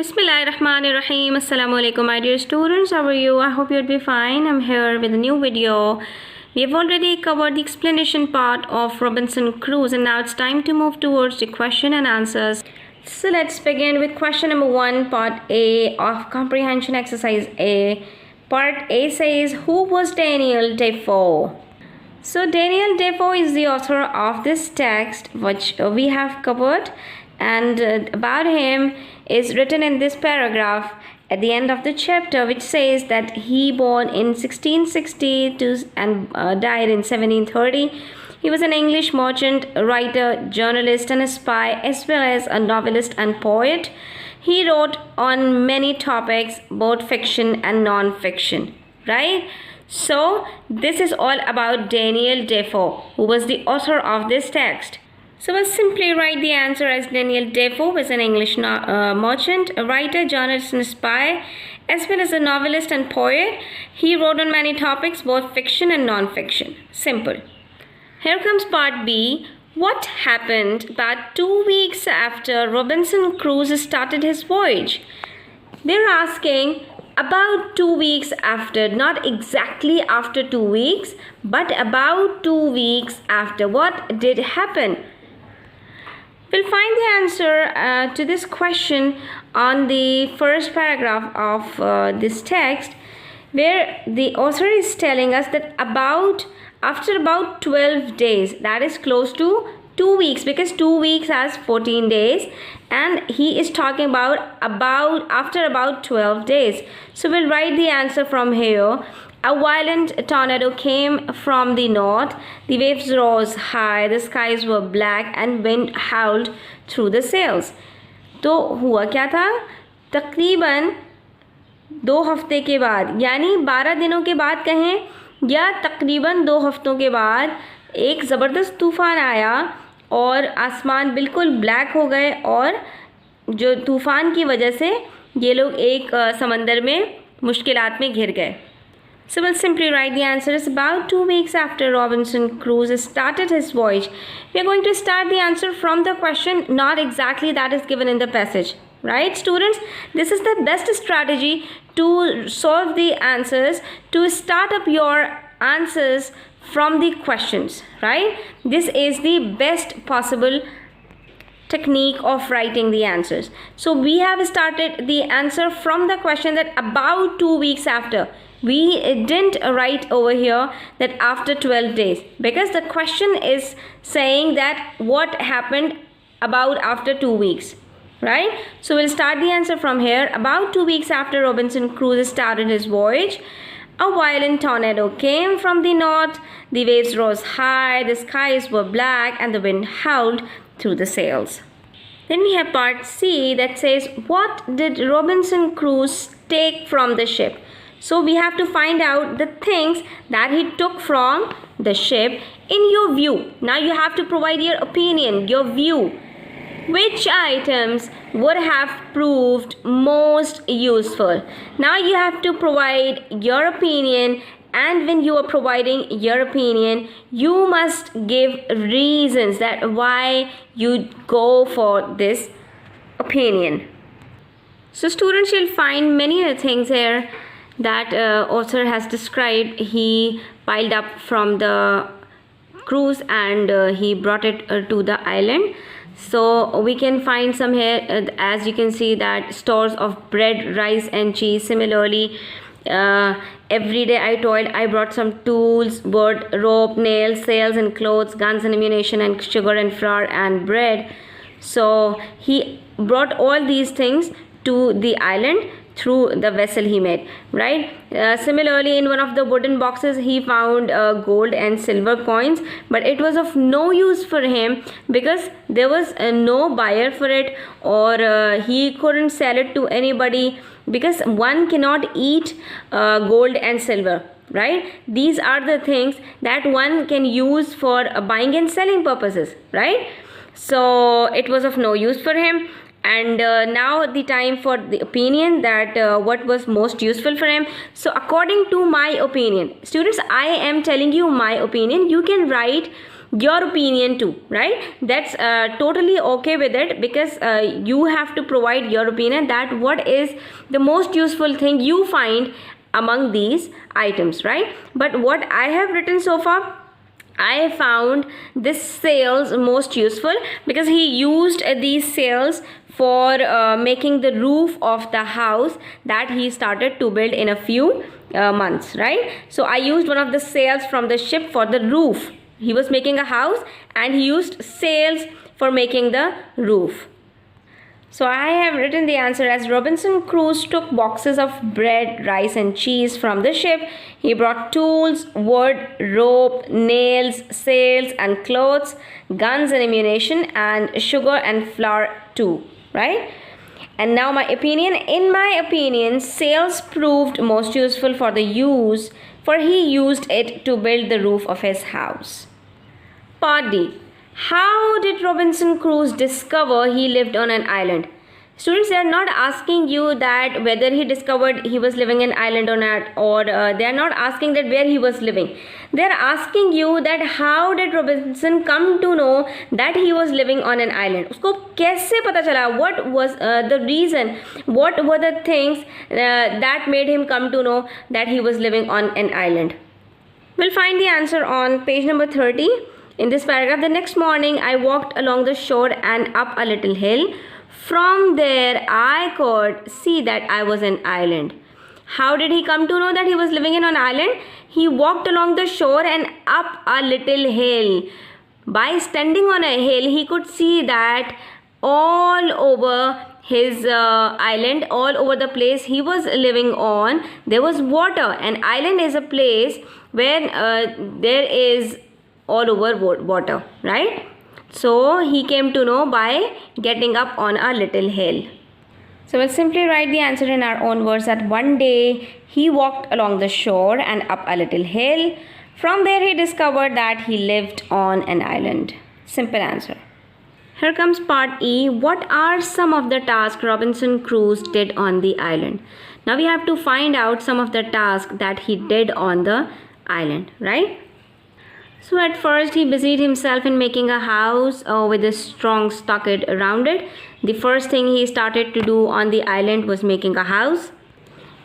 Bismillahirrahmanirrahim. Assalamu alaikum, my dear students. How are you? I hope you'll be fine. I'm here with a new video. We have already covered the explanation part of Robinson Crusoe, and now it's time to move towards the question and answers. So let's begin with question number 1, part A of comprehension exercise A. Part A says, who was Daniel Defoe? So Daniel Defoe is the author of this text which we have covered, and about him is written in this paragraph at the end of the chapter, which says that he born in 1660 and died in 1730. He was an English merchant, writer, journalist and a spy, as well as a novelist and poet. He wrote on many topics, both fiction and non-fiction, right? So this is all about Daniel Defoe, who was the author of this text. So we'll simply write the answer as Daniel Defoe was an English merchant, a writer, journalist and spy, as well as a novelist and poet. He wrote on many topics, both fiction and non-fiction. Simple. Here comes part B. What happened about 2 weeks after Robinson Crusoe started his voyage? They're asking about 2 weeks after, not exactly after 2 weeks, but about 2 weeks after. What did happen? We'll find the answer to this question on the first paragraph of this text, where the author is telling us that after about 12 days, that is close to 2 weeks, because 2 weeks has 14 days, and he is talking about after about 12 days. So we'll write the answer from here. A violent tornado came from the north. The waves rose high, the skies were black, and wind howled through the sails. तो हुआ क्या था? तकरीबन 2 हफ्ते के बाद, यानी 12 दिनों के बाद कहें, या तकरीबन 2 हफ्तों के बाद एक ज़बरदस्त तूफ़ान आया और आसमान बिल्कुल ब्लैक हो गए, और जो तूफ़ान की वजह से ये लोग एक समंदर में मुश्किलात में घिर गए. So we'll simply write the answer is about 2 weeks after Robinson Crusoe started his voyage. We are going to start the answer from the question, not exactly that is given in the passage. Right, students? This is the best strategy to solve the answers, to start up your answers from the questions. Right? This is the best possible technique of writing the answers. So we have started the answer from the question that about 2 weeks after. We didn't write over here that after 12 days, because the question is saying that what happened about after 2 weeks, right? So we'll start the answer from here. About 2 weeks after Robinson Crusoe started his voyage, a violent tornado came from the north. The waves rose high, the skies were black, and the wind howled through the sails. Then we have part C that says, what did Robinson Crusoe take from the ship? So we have to find out the things that he took from the ship in your view. Now you have to provide your opinion, your view. Which items would have proved most useful? Now you have to provide your opinion, and when you are providing your opinion, you must give reasons that why you go for this opinion. So students, you'll find many other things here that author has described. He piled up from the cruise and he brought it to the island. So we can find some here, as you can see, that stores of bread, rice and cheese. Similarly, every day I toiled, I brought some tools, wood, rope, nails, sails and clothes, guns and ammunition, and sugar and flour and bread. So he brought all these things to the island through the vessel he made, right? Similarly, in one of the wooden boxes he found gold and silver coins, but it was of no use for him because there was no buyer for it, or he couldn't sell it to anybody, because one cannot eat gold and silver, right? These are the things that one can use for buying and selling purposes, right? So it was of no use for him. And now the time for the opinion, that what was most useful for him. So according to my opinion, students, I am telling you my opinion. You can write your opinion too, right? That's totally okay with it, because you have to provide your opinion that what is the most useful thing you find among these items, right? But what I have written so far, I found this sails most useful, because he used these sails for making the roof of the house that he started to build in a few months, right? So I used one of the sails from the ship for the roof. He was making a house and he used sails for making the roof. So I have written the answer as Robinson Crusoe took boxes of bread, rice and cheese from the ship. He brought tools, wood, rope, nails, sails and clothes, guns and ammunition, and sugar and flour too, right? And now my opinion. In my opinion, sails proved most useful for the use, for he used it to build the roof of his house. Part D. How did Robinson Crusoe discover he lived on an island? Students, they are not asking you that whether he discovered he was living in an island or not, or they are not asking that where he was living. They are asking you that how did Robinson come to know that he was living on an island? उसको कैसे पता चला? What was the reason? What were the things that made him come to know that he was living on an island? We'll find the answer on page number 30. In this paragraph, the next morning I walked along the shore and up a little hill. From there I could see that I was an island. How did he come to know that he was living in an island? He walked along the shore and up a little hill. By standing on a hill, he could see that all over his island, all over the place he was living on, there was water. An island is a place where there is all over water, right? So he came to know by getting up on a little hill. So we'll simply write the answer in our own words, that one day he walked along the shore and up a little hill. From there he discovered that he lived on an island. Simple answer. Here comes part E. What are some of the tasks Robinson Crusoe did on the island? Now we have to find out some of the tasks that he did on the island, right? So at first he busied himself in making a house with a strong stockade around it. The first thing he started to do on the island was making a house.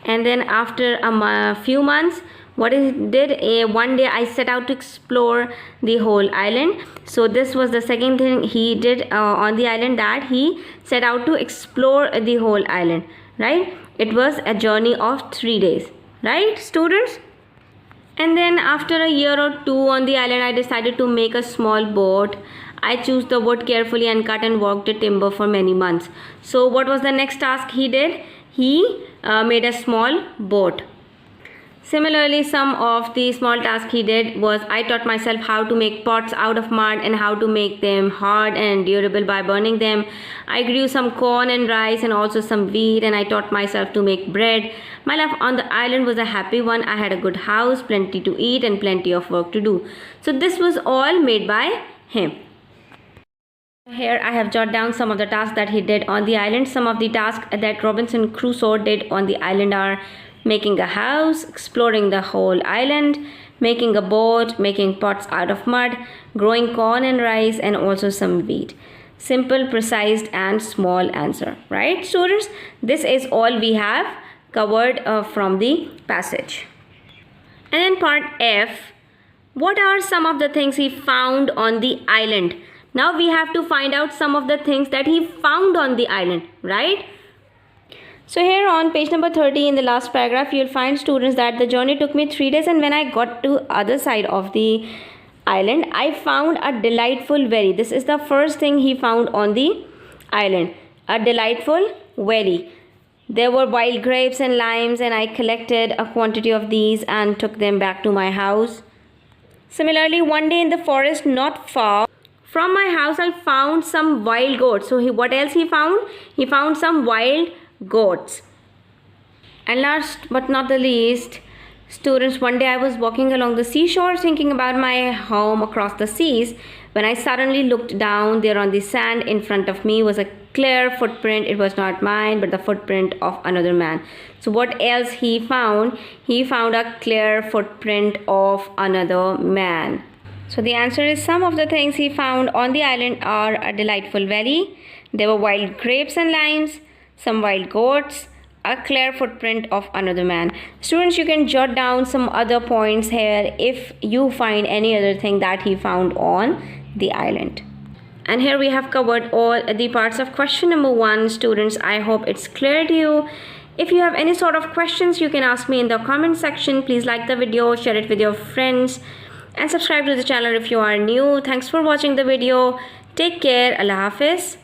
And then after a few months, what he did, one day I set out to explore the whole island. So this was the second thing he did on the island, that he set out to explore the whole island, right? It was a journey of 3 days, right, students? And then after a year or two on the island, I decided to make a small boat. I chose the wood carefully and cut and worked the timber for many months. So what was the next task he did? He made a small boat. Similarly, some of the small tasks he did was, I taught myself how to make pots out of mud and how to make them hard and durable by burning them. I grew some corn and rice and also some wheat, and I taught myself to make bread. My life on the island was a happy one. I had a good house, plenty to eat and plenty of work to do. So this was all made by him. Here I have jotted down some of the tasks that he did on the island. Some of the tasks that Robinson Crusoe did on the island are making a house, exploring the whole island, making a boat, making pots out of mud, growing corn and rice, and also some wheat. Simple, precise, and small answer, right, students? This is all we have covered from the passage. And then part F, what are some of the things he found on the island? Now we have to find out some of the things that he found on the island, right? So here on page number 30 in the last paragraph, you'll find, students, that the journey took me 3 days, and when I got to other side of the island, I found a delightful valley. This is the first thing he found on the island, a delightful valley. There were wild grapes and limes, and I collected a quantity of these and took them back to my house. Similarly, one day in the forest not far from my house, I found some wild goats. So what else he found? He found some wild goats. And last but not the least, students, one day I was walking along the seashore thinking about my home across the seas, when I suddenly looked down. There on the sand in front of me was a clear footprint. It was not mine, but the footprint of another man. So what else he found? He found a clear footprint of another man. So the answer is some of the things he found on the island are a delightful valley. There were wild grapes and limes, some wild goats, a clear footprint of another man. Students, you can jot down some other points here if you find any other thing that he found on the island. And here we have covered all the parts of question number 1. Students, I hope it's clear to you. If you have any sort of questions, you can ask me in the comment section. Please like the video, share it with your friends, and subscribe to the channel if you are new. Thanks for watching the video. Take care. Allah Hafiz.